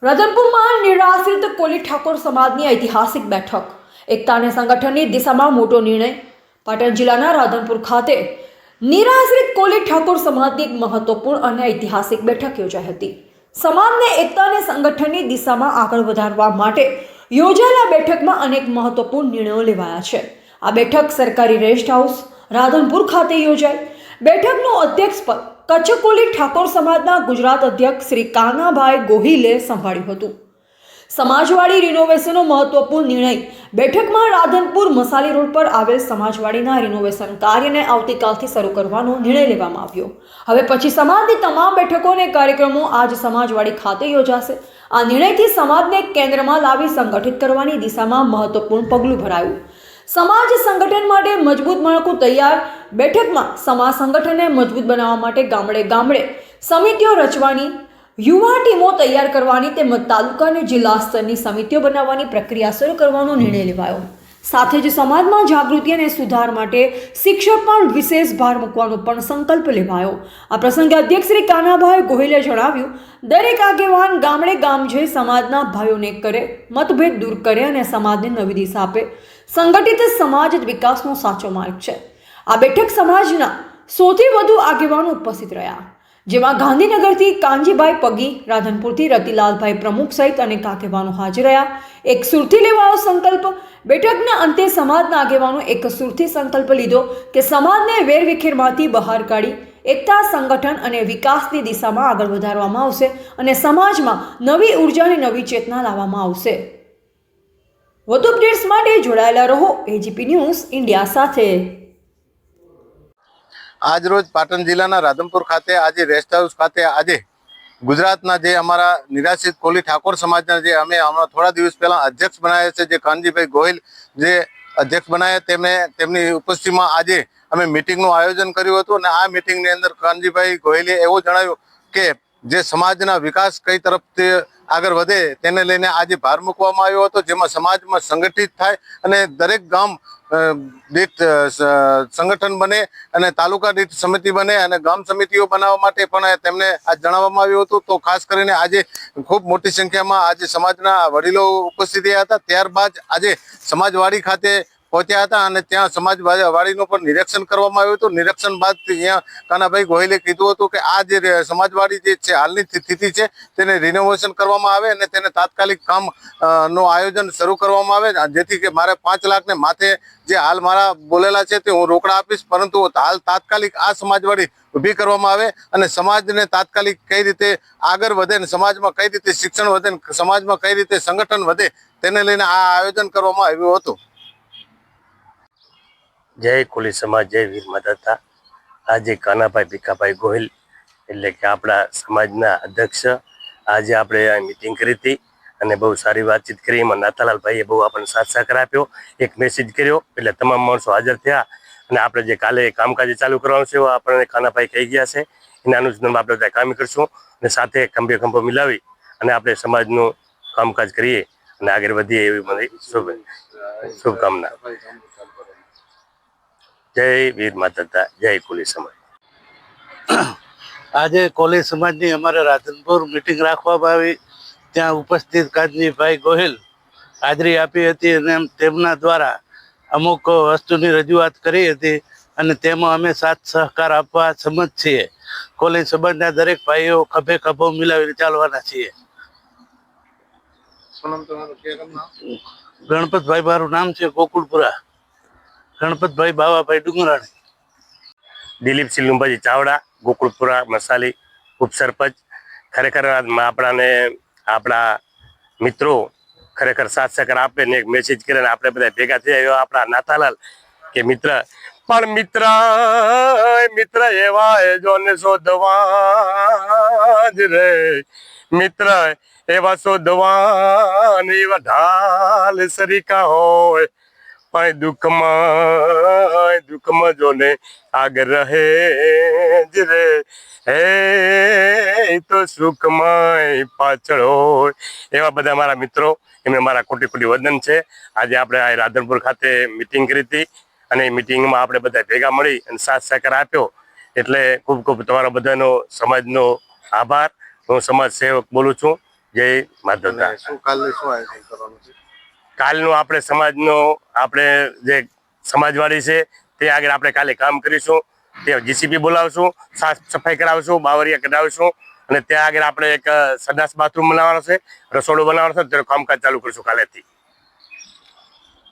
રાધનપુરમાં નિરાશ્રિત કોલી ઠાકોર સમાજની ઐતિહાસિક બેઠક. એકતા અને સંગઠનની દિશામાં મોટો નિર્ણય. પાટણ જિલ્લાના રાધનપુર ખાતે નિરાશ્રિત કોલી ઠાકોર સમાજની એક મહત્વપૂર્ણ અને ઐતિહાસિક બેઠક યોજાઈ હતી. સમાજને એકતા અને સંગઠનની દિશામાં આગળ વધારવા માટે યોજાયેલા બેઠકમાં અનેક મહત્વપૂર્ણ નિર્ણયો લેવાયા છે. આ બેઠક સરકારી રેસ્ટ હાઉસ રાધનપુર ખાતે યોજાઈ. બેઠકનું અધ્યક્ષ પદ કચ્છ કોલી ઠાકોર સમાજના ગુજરાત અધ્યક્ષ શ્રી કાનાભાઈ ગોહિલે સંભાળ્યું હતું. સમાજવાડી રિનોવેશનનો મહત્વપૂર્ણ નિર્ણય. બેઠકમાં રાધનપુર મસાલી રોડ પર આવેલ સમાજવાડીના રિનોવેશન કાર્યને આવતીકાલથી શરૂ કરવાનો નિર્ણય લેવામાં આવ્યો. હવે પછી સમાજની તમામ બેઠકો અને કાર્યક્રમો આજ સમાજવાડી ખાતે યોજાશે. આ નિર્ણયથી સમાજને કેન્દ્રમાં લાવી સંગઠિત કરવાની દિશામાં મહત્વપૂર્ણ પગલું ભરાયું. સમાજ સંગઠન માટે મજબૂત માળખું તૈયાર. બેઠકમાં સમાજ સંગઠનને મજબૂત બનાવવા માટે ગામડે ગામડે સમિતિઓ રચવાની, યુવા ટીમો તૈયાર કરવાની તેમજ તાલુકા અને જિલ્લા સ્તરની સમિતિઓ બનાવવાની પ્રક્રિયા શરૂ કરવાનો નિર્ણય લેવાયો. સાથે જ સમાજમાં જાગૃતિ અને સુધાર માટે શિક્ષણ પર વિશેષ ભાર મૂકવાનો પણ સંકલ્પ લેવાયો. આ પ્રસંગે અધ્યક્ષ શ્રી કાનાભાઈ ગોહિલે જણાવ્યું, દરેક આગેવાન ગામડે ગામ જઈ સમાજના ભાઈઓને કરે, મતભેદ દૂર કરે અને સમાજને નવી દિશા આપે. સંગઠિત સમાજ જ વિકાસનો સાચો માર્ગ છે. આ બેઠક સમાજના સૌથી વધુ આગેવાનો ઉપસ્થિત રહ્યા, જેમાં ગાંધીનગરથી કાનજીભાઈ પગી, રાધનપુરથી રતિલાલભાઈ પ્રમુખ સહિત અનેક આગેવાનો હાજર રહ્યા. એક સુરથી લેવાયો સંકલ્પ. બેઠકના અંતે સમાજના આગેવાનો એક સુરથી સંકલ્પ લીધો કે સમાજને વેરવિખેરમાંથી બહાર કાઢી એકતા, સંગઠન અને વિકાસની દિશામાં આગળ વધારવામાં આવશે અને સમાજમાં નવી ઉર્જા અને નવી ચેતના લાવવામાં આવશે. વધુ અપડેટ્સ માટે જોડાયેલા રહો એજીપી ન્યૂઝ ઇન્ડિયા સાથે. આજ રોજ પાટણ જિલ્લાના રાધનપુર ખાતે આજે રેસ્ટ હાઉસ ખાતે આજે ગુજરાતના જે અમારા નિરાશ્રિત કોલી ઠાકોર સમાજના જે અમે હમણાં થોડા દિવસ પહેલા અધ્યક્ષ બનાવ્યા છે, જે કાનજીભાઈ ગોહિલ જે અધ્યક્ષ બનાવ્યા, તેમની ઉપસ્થિતિમાં આજે અમે મિટિંગનું આયોજન કર્યું હતું. અને આ મિટિંગની અંદર કાનજીભાઈ ગોહિલે એવું જણાવ્યું કે જે સમાજના વિકાસ કઈ તરફ આગળ વધે તેને લઈને આજે ભાર મૂકવામાં આવ્યો હતો, જેમાં સમાજમાં સંગઠિત થાય અને દરેક ગામ દીઠ સંગઠન બને અને તાલુકા દીઠ સમિતિ બને અને ગામ સમિતિઓ બનાવવા માટે પણ તેમને આ જણાવવામાં આવ્યું હતું. તો ખાસ કરીને આજે ખૂબ મોટી સંખ્યામાં આજે સમાજના વડીલો ઉપસ્થિત રહ્યા હતા. ત્યારબાદ આજે સમાજવાડી ખાતે પહોંચ્યા હતા અને ત્યાં સમાજવાડીનું પણ નિરીક્ષણ કરવામાં આવ્યું હતું. નિરીક્ષણ બાદ અહીંયા કાનાભાઈ ગોહિલે કીધું હતું કે આ જે સમાજવાડી જે છે હાલની સ્થિતિ છે તેને રિનોવેશન કરવામાં આવે અને તેને તાત્કાલિક કામ નું આયોજન શરૂ કરવામાં આવે, જેથી કે મારે 5 લાખને માથે જે હાલ મારા બોલેલા છે તે હું રોકડા આપીશ, પરંતુ હાલ તાત્કાલિક આ સમાજવાડી ઊભી કરવામાં આવે અને સમાજને તાત્કાલિક કઈ રીતે આગળ વધે અને સમાજમાં કઈ રીતે શિક્ષણ વધે, સમાજમાં કઈ રીતે સંગઠન વધે તેને લઈને આ આયોજન કરવામાં આવ્યું હતું. જય કોલી સમાજ, જય વીર મદદતા. આજે કાનાભાઈ ભીખાભાઈ ગોહિલ એટલે કે આપણા સમાજના અધ્યક્ષ આજે આપણે મિટિંગ કરી હતી અને બહુ સારી વાતચીત કરી. એમાં નાથાલાલભાઈએ બહુ આપણને સાથ સહકાર આપ્યો, એક મેસેજ કર્યો એટલે તમામ માણસો હાજર થયા અને આપણે જે કાલે કામકાજ ચાલુ કરવાનું છે આપણને કાનાભાઈ કહી ગયા છે. એના અનુસંધાનમાં આપણે ત્યાં કામ કરશું અને સાથે ખંભો મિલાવી અને આપણે સમાજનું કામકાજ કરીએ અને આગળ વધીએ એવી મારી શુભકામના. જય વીર માતા, જય કોલી સમાજ. આજે કોલી સમાજની અમારે રાધનપુર મિટિંગ રાખવામાં આવી. ત્યાં ઉપસ્થિત કાનજીભાઈ ગોહિલ હાજરી આપી હતી અને તેમના દ્વારા અમુક વસ્તુની રજૂઆત કરી હતી અને તેમાં અમે સાથ સહકાર આપવા સમજ છીએ. કોલી સમાજના દરેક ભાઈઓ ખભો મિલાવીને ચાલવાના છીએ. ગણપતભાઈ મારું નામ છે, ગોકુળપુરા. ગણપતભાઈ બાવાભાઈ ડુંગરાણી. દિલીપસિંહ લુંબાજી ચાવડા, ગોકુળપુરા મસાલી ઉપસરપંચ. ખરેખર આપણા મિત્રો ખરેખર સાથ સહકાર આપે ને એક મેસેજ કરે ને આપણે બધા ભેગા થયા. આપણા નાથાલાલ કે મિત્ર પણ મિત્ર એવા જોને શોધવા જ રે, મિત્ર એવા શોધવા એવા ઢાલ સરીકા હોય, પણ દુઃખમાં જોને આગળ રહે જ રે, હે તો સુખમય પાછળ હોય. એવા બધા મારા મિત્રો, એમને મારા કોટી વંદન છે. આજે આપણે આ રાધનપુર ખાતે મિટિંગ કરી હતી અને એ મિટિંગમાં આપણે બધા ભેગા મળી અને સાથ સહકાર આપ્યો. એટલે ખૂબ તમારા બધાનો સમાજનો આભાર. હું સમાજ સેવક બોલું છું. જય માધવતા. અને શું કાલે શું આયોજન કરવાનું છે? કાલનું આપણે સમાજનો આપણે જે સમાજવાડી છે તે આગળ આપણે કાલે કામ કરીશું. તે જીસીબી બોલાવશું, સાફ સફાઈ કરાવશું, બાવરિયા કઢાવીશું અને ત્યાં આગળ આપણે એક સંડાસ બાથરૂમ બનાવવાનો છે, રસોડું બનાવવાનું છે, તેનું કામકાજ ચાલુ કરીશું કાલેથી.